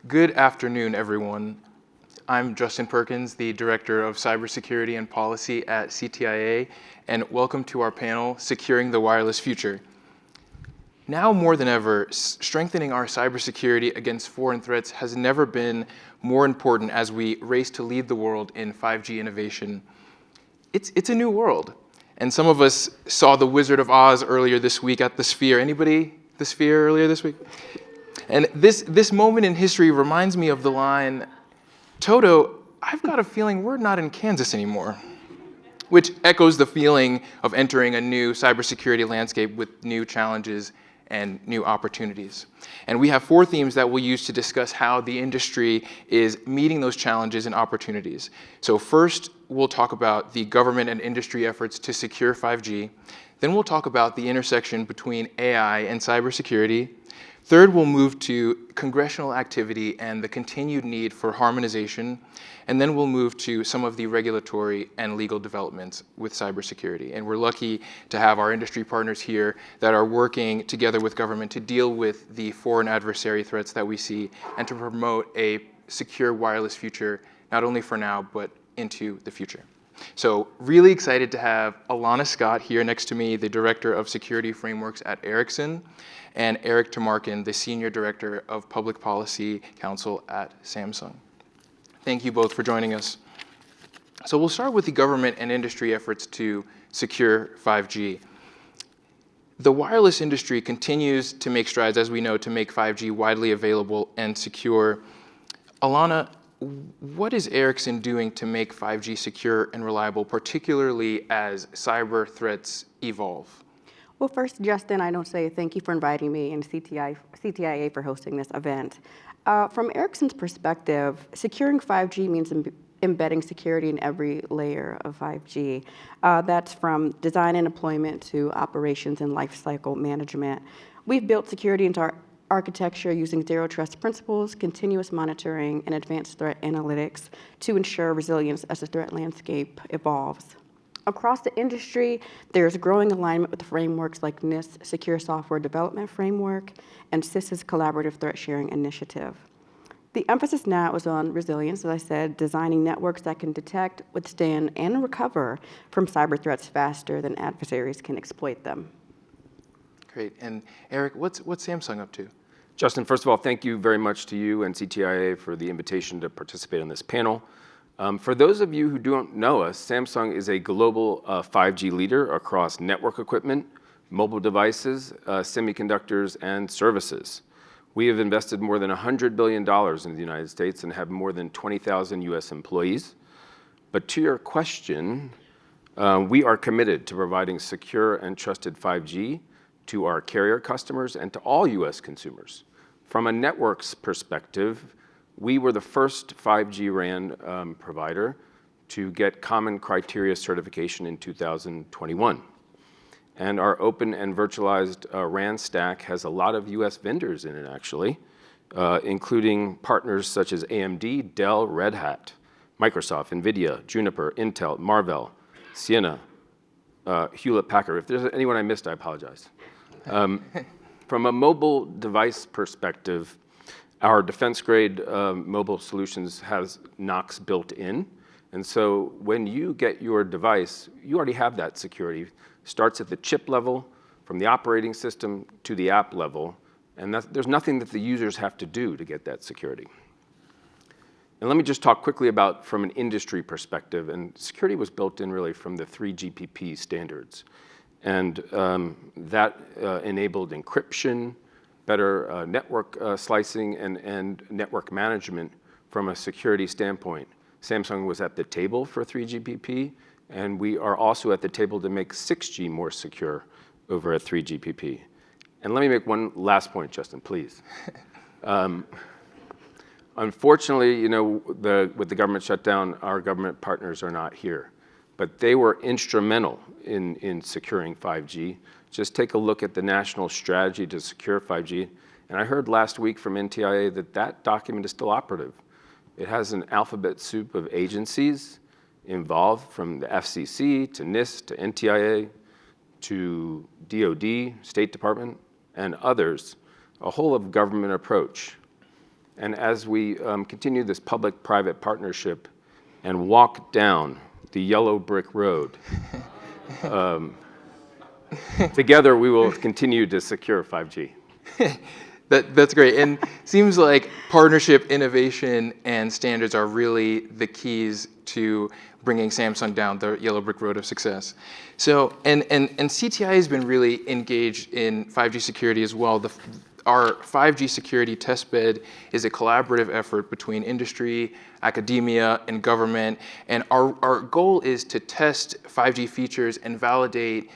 Good afternoon, everyone. I'm Justin Perkins, the Director of Cybersecurity and Policy at CTIA, and welcome to our panel, Securing the Wireless Future. Now more than ever, strengthening our cybersecurity against foreign threats has never been more important as we race to lead the world in 5G innovation. It's a new world, and some of us saw The Wizard of Oz earlier this week at the Sphere. Anybody the Sphere earlier this week? And this moment in history reminds me of the line, "Toto, I've got a feeling we're not in Kansas anymore," which echoes the feeling of entering a new cybersecurity landscape with new challenges and new opportunities. And we have 4 themes that we'll use to discuss how the industry is meeting those challenges and opportunities. So first, we'll talk about the government and industry efforts to secure 5G. Then we'll talk about the intersection between AI and cybersecurity. Third, we'll move to congressional activity and the continued need for harmonization. And then we'll move to some of the regulatory and legal developments with cybersecurity. And we're lucky to have our industry partners here that are working together with government to deal with the foreign adversary threats that we see and to promote a secure wireless future, not only for now, but into the future. So really excited to have Alana Scott here next to me, the Director of Security Frameworks at Ericsson, and Eric Tamarkin, the Senior Director of Public Policy Counsel at Samsung. Thank you both for joining us. So we'll start with the government and industry efforts to secure 5G. The wireless industry continues to make strides, as we know, to make 5G widely available and secure. Alana, what is Ericsson doing to make 5G secure and reliable, particularly as cyber threats evolve? Well, first, Justin, I don't say thank you for inviting me and CTIA for hosting this event. From Ericsson's perspective, securing 5G means embedding security in every layer of 5G. That's from design and deployment to operations and lifecycle management. We've built security into our architecture using zero trust principles, continuous monitoring, and advanced threat analytics to ensure resilience as the threat landscape evolves. Across the industry, there's growing alignment with frameworks like NIST Secure Software Development Framework and CIS's Collaborative Threat Sharing Initiative. The emphasis now is on resilience, as I said, designing networks that can detect, withstand, and recover from cyber threats faster than adversaries can exploit them. Great. And Eric, what's Samsung up to? Justin, first of all, thank you very much to you and CTIA for the invitation to participate in this panel. For those of you who don't know us, Samsung is a global 5G leader across network equipment, mobile devices, semiconductors, and services. We have invested more than $100 billion in the United States and have more than 20,000 US employees. But to your question, we are committed to providing secure and trusted 5G to our carrier customers and to all US consumers. From a networks perspective, we were the first 5G RAN provider to get common criteria certification in 2021. And our open and virtualized RAN stack has a lot of US vendors in it, actually, including partners such as AMD, Dell, Red Hat, Microsoft, NVIDIA, Juniper, Intel, Marvell, Ciena, Hewlett-Packard. If there's anyone I missed, I apologize. From a mobile device perspective, our defense-grade mobile solutions has NOx built in. And so when you get your device, you already have that security. Starts at the chip level, from the operating system to the app level. And there's nothing that the users have to do to get that security. And let me just talk quickly about from an industry perspective. And security was built in really from the 3GPP standards. And that enabled encryption, better network slicing, and network management from a security standpoint. Samsung was at the table for 3GPP, and we are also at the table to make 6G more secure over at 3GPP. And let me make one last point, Justin, please. Unfortunately, with the government shutdown, our government partners are not here. But they were instrumental in securing 5G. Just take a look at the national strategy to secure 5G. And I heard last week from NTIA that that document is still operative. It has an alphabet soup of agencies involved, from the FCC to NIST to NTIA to DOD, State Department, and others, a whole of government approach. And as we continue this public-private partnership and walk down the yellow brick road, together we will continue to secure 5G. That's great. And seems like partnership, innovation, and standards are really the keys to bringing Samsung down the yellow brick road of success. So, and CTIA has been really engaged in 5G security as well. Our 5G security testbed is a collaborative effort between industry, academia, and government. And our goal is to test 5G features and validate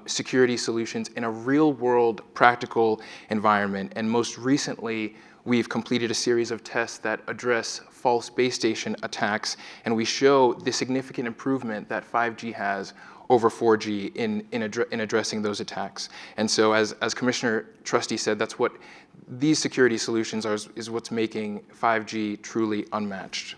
security solutions in a real-world, practical environment. And most recently, we've completed a series of tests that address false base station attacks, and we show the significant improvement that 5G has over 4G in addressing those attacks. And so as Commissioner Trusty said, that's what these security solutions is what's making 5G truly unmatched.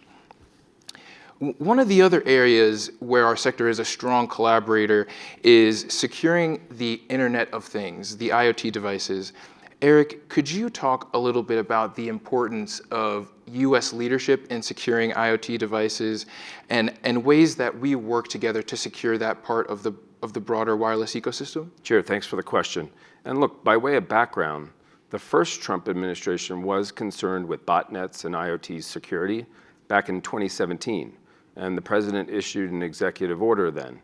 One of the other areas where our sector is a strong collaborator is securing the Internet of Things, the IoT devices. Eric, could you talk a little bit about the importance of U.S. leadership in securing IoT devices and ways that we work together to secure that part of the broader wireless ecosystem? Sure, thanks for the question. And look, by way of background, the first Trump administration was concerned with botnets and IoT security back in 2017, and the president issued an executive order then.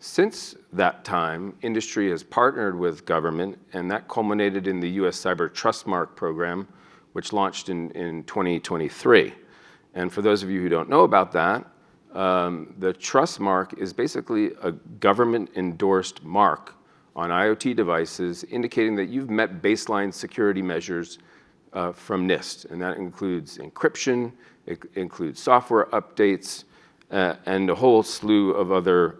Since that time, industry has partnered with government, and that culminated in the U.S. Cyber Trust Mark program, which launched in 2023. And for those of you who don't know about that, the Trust Mark is basically a government-endorsed mark on IoT devices indicating that you've met baseline security measures from NIST, and that includes encryption, it includes software updates, and a whole slew of other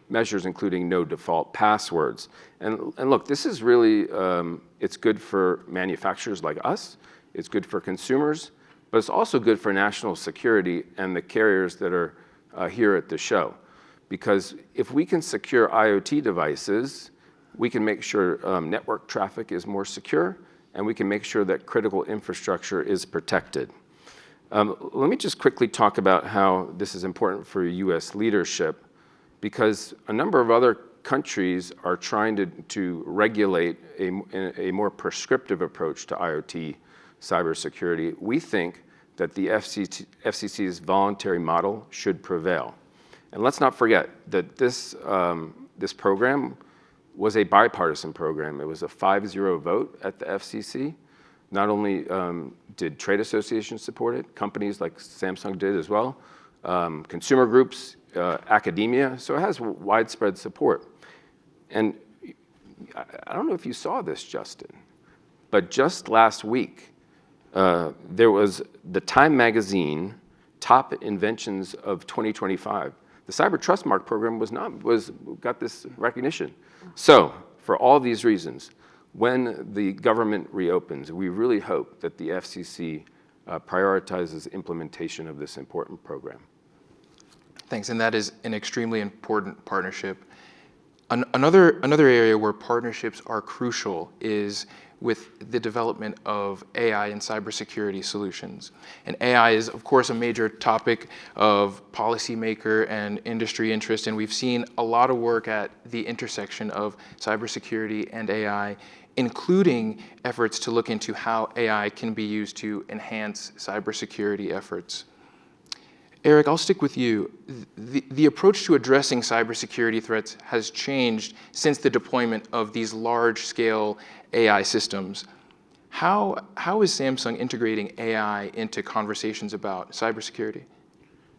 measures, including no default passwords. And look, this is really, it's good for manufacturers like us, it's good for consumers, but it's also good for national security and the carriers that are here at the show. Because if we can secure IoT devices, we can make sure network traffic is more secure, and we can make sure that critical infrastructure is protected. Let me just quickly talk about how this is important for U.S. leadership, because a number of other countries are trying to regulate a more prescriptive approach to IoT cybersecurity. We think that the FCC's voluntary model should prevail. And let's not forget that this program was a bipartisan program. It was a 5-0 vote at the FCC. Not only did trade associations support it, companies like Samsung did as well, consumer groups, academia, so it has widespread support. And I don't know if you saw this, Justin, but just last week, there was the Time magazine top inventions of 2025. The Cyber Trust Mark program got this recognition. So, for all these reasons, when the government reopens, we really hope that the FCC prioritizes implementation of this important program. Thanks, and that is an extremely important partnership. Another area where partnerships are crucial is with the development of AI and cybersecurity solutions. And AI is, of course, a major topic of policymaker and industry interest, and we've seen a lot of work at the intersection of cybersecurity and AI, including efforts to look into how AI can be used to enhance cybersecurity efforts. Eric, I'll stick with you. The approach to addressing cybersecurity threats has changed since the deployment of these large-scale AI systems. How is Samsung integrating AI into conversations about cybersecurity?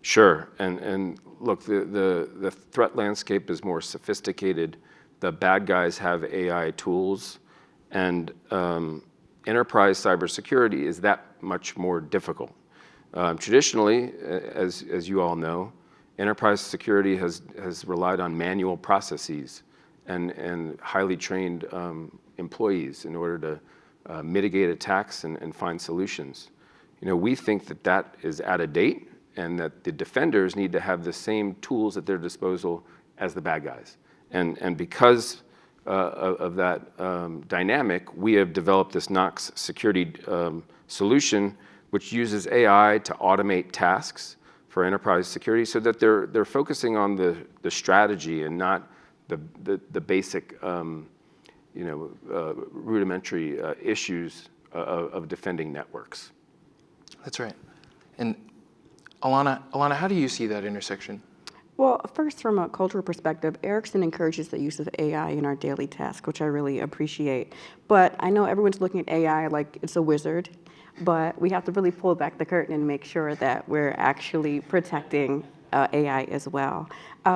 Sure, and look, the threat landscape is more sophisticated. The bad guys have AI tools, and enterprise cybersecurity is that much more difficult. Traditionally, as you all know, enterprise security has relied on manual processes and highly trained employees in order to mitigate attacks and find solutions. You know, we think that is out of date, and that the defenders need to have the same tools at their disposal as the bad guys. And because of that dynamic, we have developed this Knox security solution, which uses AI to automate tasks for enterprise security, so that they're focusing on the strategy and not the basic rudimentary issues of defending networks. That's right. And Alana, how do you see that intersection? Well, first, from a cultural perspective, Ericsson encourages the use of AI in our daily tasks, which I really appreciate. But I know everyone's looking at AI like it's a wizard, but we have to really pull back the curtain and make sure that we're actually protecting AI as well.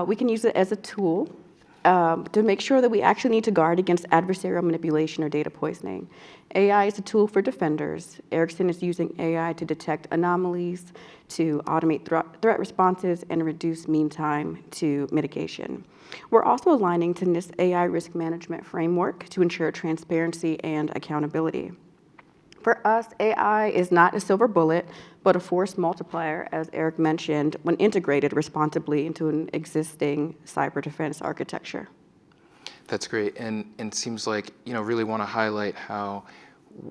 We can use it as a tool to make sure that we actually need to guard against adversarial manipulation or data poisoning. AI is a tool for defenders. Ericsson is using AI to detect anomalies, to automate threat responses, and reduce mean time to mitigation. We're also aligning to NIST AI risk management framework to ensure transparency and accountability. For us, AI is not a silver bullet, but a force multiplier, as Eric mentioned, when integrated responsibly into an existing cyber defense architecture. That's great, and seems like really want to highlight how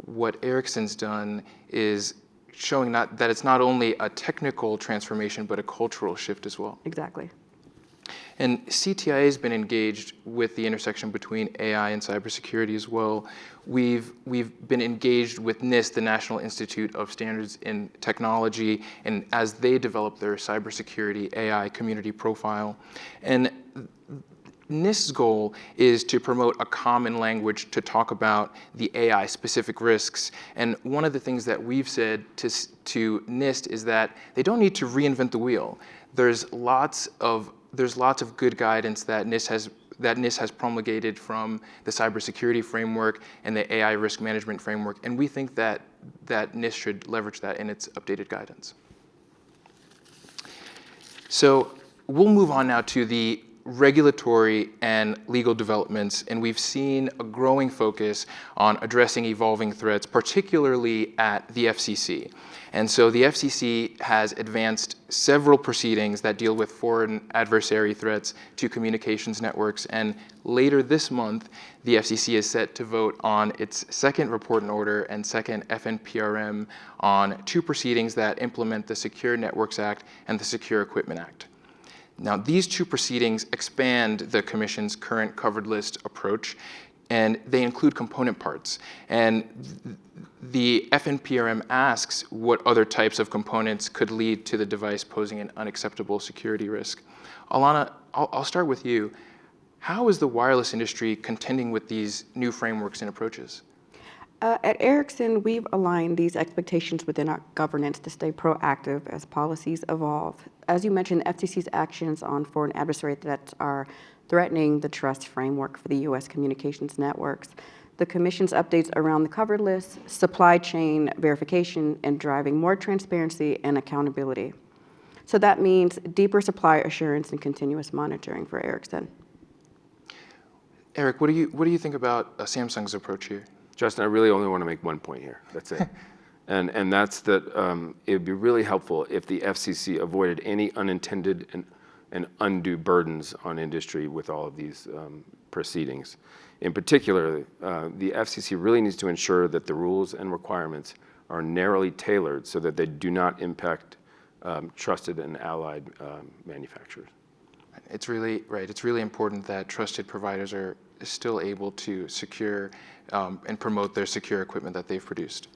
what Ericsson's done is showing that it's not only a technical transformation, but a cultural shift as well. Exactly. And CTIA has been engaged with the intersection between AI and cybersecurity as well. We've been engaged with NIST, the National Institute of Standards in Technology, and as they develop their cybersecurity AI community profile. And NIST's goal is to promote a common language to talk about the AI-specific risks. And one of the things that we've said to NIST is that they don't need to reinvent the wheel. There's lots of good guidance that NIST has promulgated from the cybersecurity framework and the AI risk management framework, and we think that NIST should leverage that in its updated guidance. So we'll move on now to the regulatory and legal developments, and we've seen a growing focus on addressing evolving threats, particularly at the FCC. And so the FCC has advanced several proceedings that deal with foreign adversary threats to communications networks, and later this month, the FCC is set to vote on its second report and order and second FNPRM on two proceedings that implement the Secure Networks Act and the Secure Equipment Act. Now, these two proceedings expand the Commission's current covered list approach, and they include component parts. And the FNPRM asks what other types of components could lead to the device posing an unacceptable security risk. Alana, I'll start with you. How is the wireless industry contending with these new frameworks and approaches? At Ericsson, we've aligned these expectations within our governance to stay proactive as policies evolve. As you mentioned, the FCC's actions on foreign adversary threats are threatening the trust framework for the U.S. communications networks. The Commission's updates around the covered list, supply chain verification, and driving more transparency and accountability. So that means deeper supply assurance and continuous monitoring for Ericsson. Eric, what do you think about Samsung's approach here? Justin, I really only want to make one point here. That's it. And that's that it would be really helpful if the FCC avoided any unintended and undue burdens on industry with all of these proceedings. In particular, the FCC really needs to ensure that the rules and requirements are narrowly tailored so that they do not impact trusted and allied manufacturers. It's really right. It's really important that trusted providers are still able to secure and promote their secure equipment that they've produced.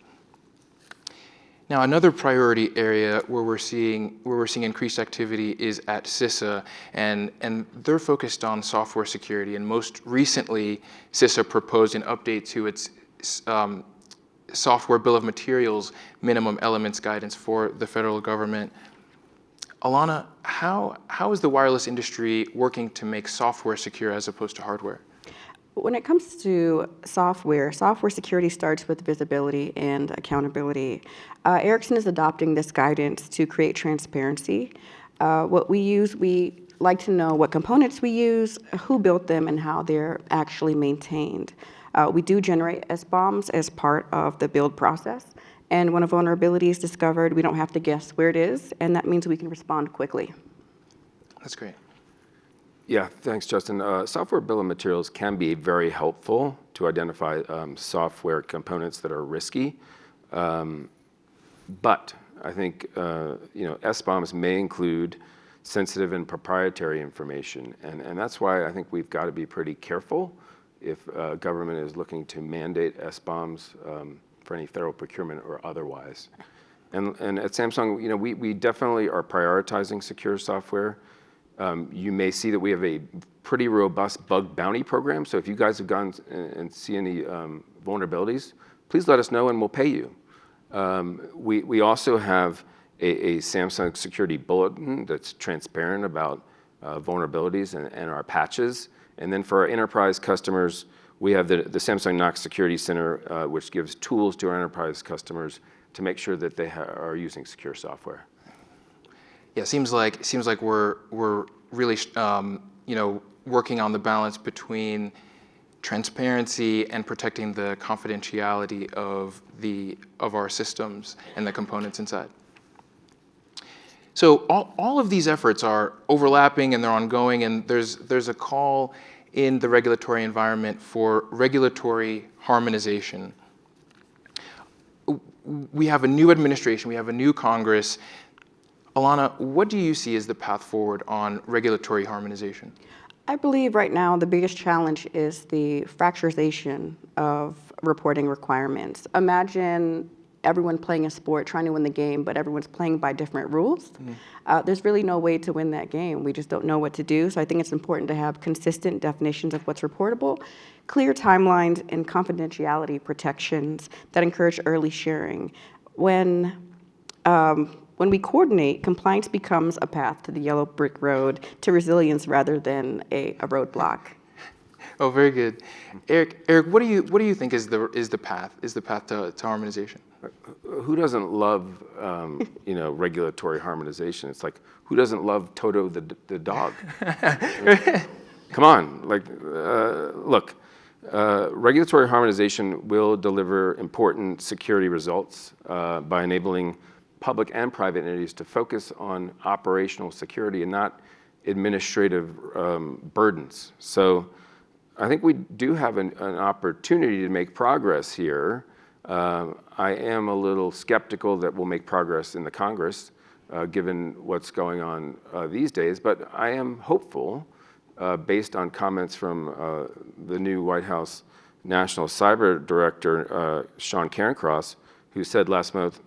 Now, another priority area where we're seeing increased activity is at CISA, and they're focused on software security. And most recently, CISA proposed an update to its software bill of materials minimum elements guidance for the federal government. Alana, how is the wireless industry working to make software secure as opposed to hardware? When it comes to software security starts with visibility and accountability. Ericsson is adopting this guidance to create transparency. We like to know what components we use, who built them, and how they're actually maintained. We do generate SBOMs as part of the build process. And when a vulnerability is discovered, we don't have to guess where it is, and that means we can respond quickly. That's great. Yeah, thanks, Justin. Software bill of materials can be very helpful to identify software components that are risky. But I think SBOMs may include sensitive and proprietary information, and that's why I think we've got to be pretty careful if government is looking to mandate SBOMs for any federal procurement or otherwise. And at Samsung, we definitely are prioritizing secure software. You may see that we have a pretty robust bug bounty program. So if you guys have gone and see any vulnerabilities, please let us know and we'll pay you. We also have a Samsung security bulletin that's transparent about vulnerabilities and our patches. And then for our enterprise customers, we have the Samsung Knox Security Center, which gives tools to our enterprise customers to make sure that they are using secure software. Yeah, seems like we're really working on the balance between transparency and protecting the confidentiality of our systems and the components inside. So all of these efforts are overlapping and they're ongoing, and there's a call in the regulatory environment for regulatory harmonization. We have a new administration, we have a new Congress. Alana, what do you see as the path forward on regulatory harmonization? I believe right now the biggest challenge is the fracturization of reporting requirements. Imagine everyone playing a sport, trying to win the game, but everyone's playing by different rules. There's really no way to win that game. We just don't know what to do. So I think it's important to have consistent definitions of what's reportable, clear timelines, and confidentiality protections that encourage early sharing. When we coordinate, compliance becomes a path to the yellow brick road to resilience rather than a roadblock. Oh, very good. Eric, what do you think is the path to harmonization? Who doesn't love regulatory harmonization? It's like, who doesn't love Toto the dog? Come on, look, regulatory harmonization will deliver important security results by enabling public and private entities to focus on operational security and not administrative burdens. So I think we do have an opportunity to make progress here. I am a little skeptical that we'll make progress in the Congress, given what's going on these days, but I am hopeful based on comments from the new White House National Cyber Director, Sean Cairncross, who said last month,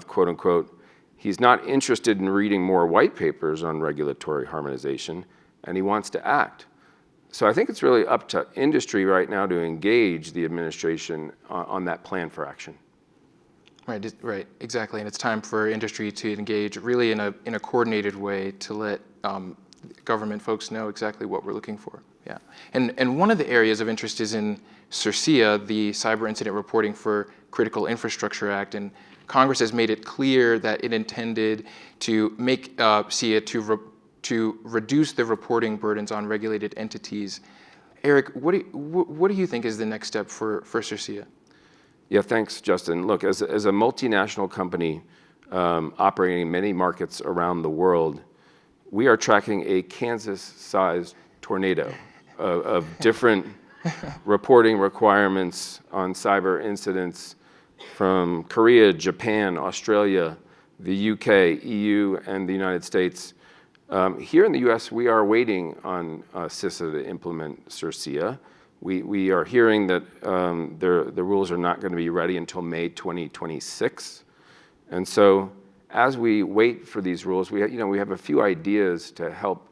quote unquote, he's not interested in reading more white papers on regulatory harmonization, and he wants to act. So I think it's really up to industry right now to engage the administration on that plan for action. Right, exactly. And it's time for industry to engage really in a coordinated way to let government folks know exactly what we're looking for. Yeah. And one of the areas of interest is in CTIA, the Cyber Incident Reporting for Critical Infrastructure Act, and Congress has made it clear that it intended to make CTIA to reduce the reporting burdens on regulated entities. Eric, what do you think is the next step for CTIA? Yeah, thanks, Justin. Look, as a multinational company operating in many markets around the world, we are tracking a Kansas-sized tornado of different reporting requirements on cyber incidents from Korea, Japan, Australia, the UK, EU, and the United States. Here in the US, we are waiting on CISA to implement CTIA. We are hearing that the rules are not going to be ready until May 2026. And so as we wait for these rules, we have a few ideas to help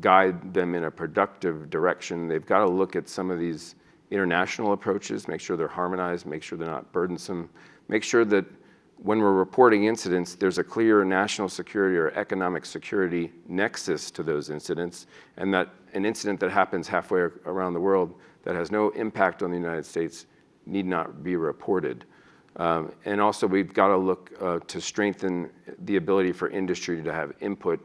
guide them in a productive direction. They've got to look at some of these international approaches, make sure they're harmonized, make sure they're not burdensome, make sure that when we're reporting incidents, there's a clear national security or economic security nexus to those incidents, and that an incident that happens halfway around the world that has no impact on the United States need not be reported. And also, we've got to look to strengthen the ability for industry to have input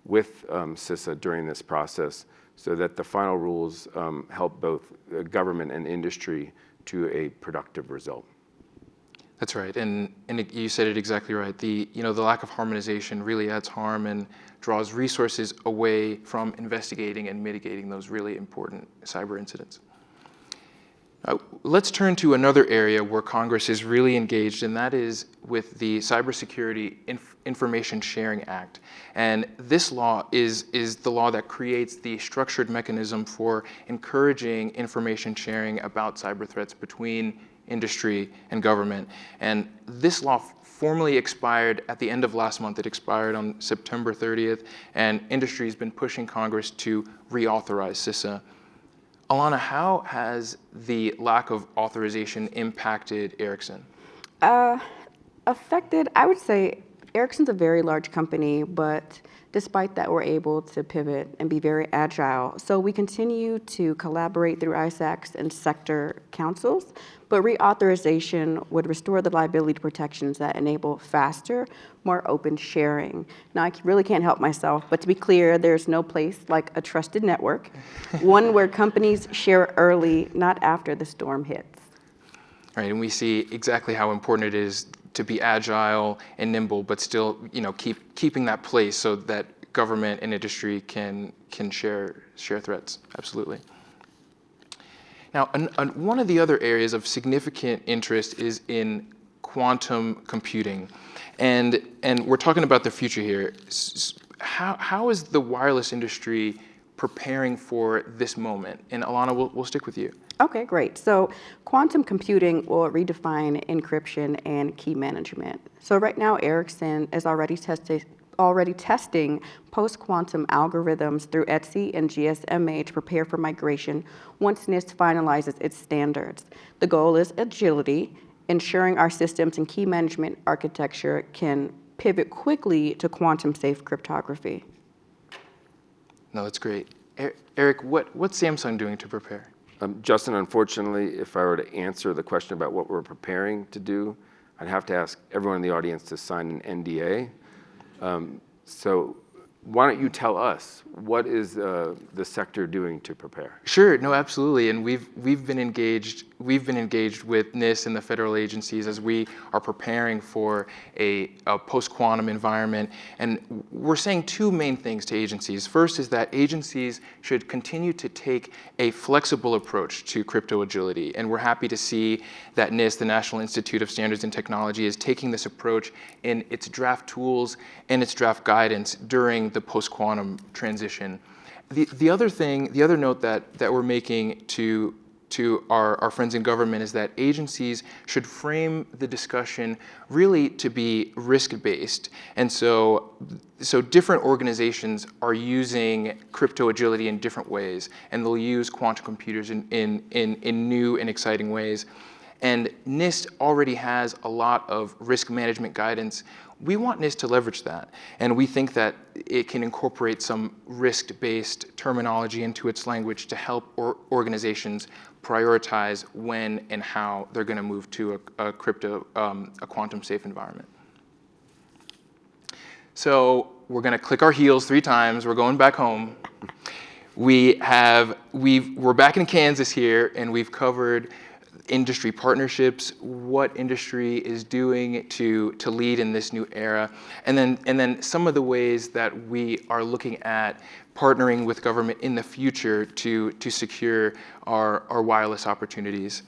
with CISA during this process so that the final rules help both government and industry to a productive result. That's right, and you said it exactly right. The lack of harmonization really adds harm and draws resources away from investigating and mitigating those really important cyber incidents. Let's turn to another area where Congress is really engaged, and that is with the Cybersecurity Information Sharing Act. And this law is the law that creates the structured mechanism for encouraging information sharing about cyber threats between industry and government. And this law formally expired at the end of last month. It expired on September 30th, and industry has been pushing Congress to reauthorize CISA. Alana, how has the lack of authorization impacted Ericsson? Affected, I would say Ericsson's a very large company, but despite that, we're able to pivot and be very agile. So we continue to collaborate through ISACs and sector councils, but reauthorization would restore the liability protections that enable faster, more open sharing. Now, I really can't help myself, but to be clear, there's no place like a trusted network, one where companies share early, not after the storm hits. Right, and we see exactly how important it is to be agile and nimble, but still, keeping that place so that government and industry can share threats. Absolutely. Now, one of the other areas of significant interest is in quantum computing, and we're talking about the future here. How is the wireless industry preparing for this moment? And Alana, we'll stick with you. Okay, great. So quantum computing will redefine encryption and key management. So right now, Ericsson is already testing post-quantum algorithms through ETSI and GSMA to prepare for migration once NIST finalizes its standards. The goal is agility, ensuring our systems and key management architecture can pivot quickly to quantum-safe cryptography. No, that's great. Eric, what's Samsung doing to prepare? Justin, unfortunately, if I were to answer the question about what we're preparing to do, I'd have to ask everyone in the audience to sign an NDA. So why don't you tell us, what is the sector doing to prepare? Sure, no, absolutely, and we've been engaged with NIST and the federal agencies as we are preparing for a post-quantum environment, and we're saying two main things to agencies. First is that agencies should continue to take a flexible approach to crypto agility, and we're happy to see that NIST, the National Institute of Standards and Technology, is taking this approach in its draft tools and its draft guidance during the post-quantum transition. The other note that we're making to our friends in government is that agencies should frame the discussion really to be risk-based. And so different organizations are using crypto agility in different ways, and they'll use quantum computers in new and exciting ways. And NIST already has a lot of risk management guidance. We want NIST to leverage that, and we think that it can incorporate some risk-based terminology into its language to help organizations prioritize when and how they're going to move to a quantum-safe environment. So we're going to click our heels 3 times. We're going back home. We're back in Kansas here, and we've covered industry partnerships, what industry is doing to lead in this new era, and then some of the ways that we are looking at partnering with government in the future to secure our wireless opportunities.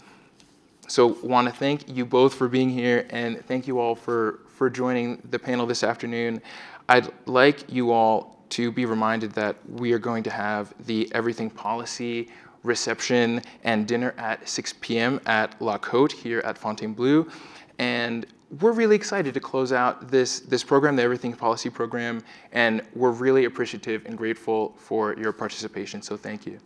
So want to thank you both for being here, and thank you all for joining the panel this afternoon. I'd like you all to be reminded that we are going to have the Everything Policy reception and dinner at 6 p.m. at La Côte here at Fontainebleau. And we're really excited to close out this program, the Everything Policy program, and we're really appreciative and grateful for your participation, so thank you.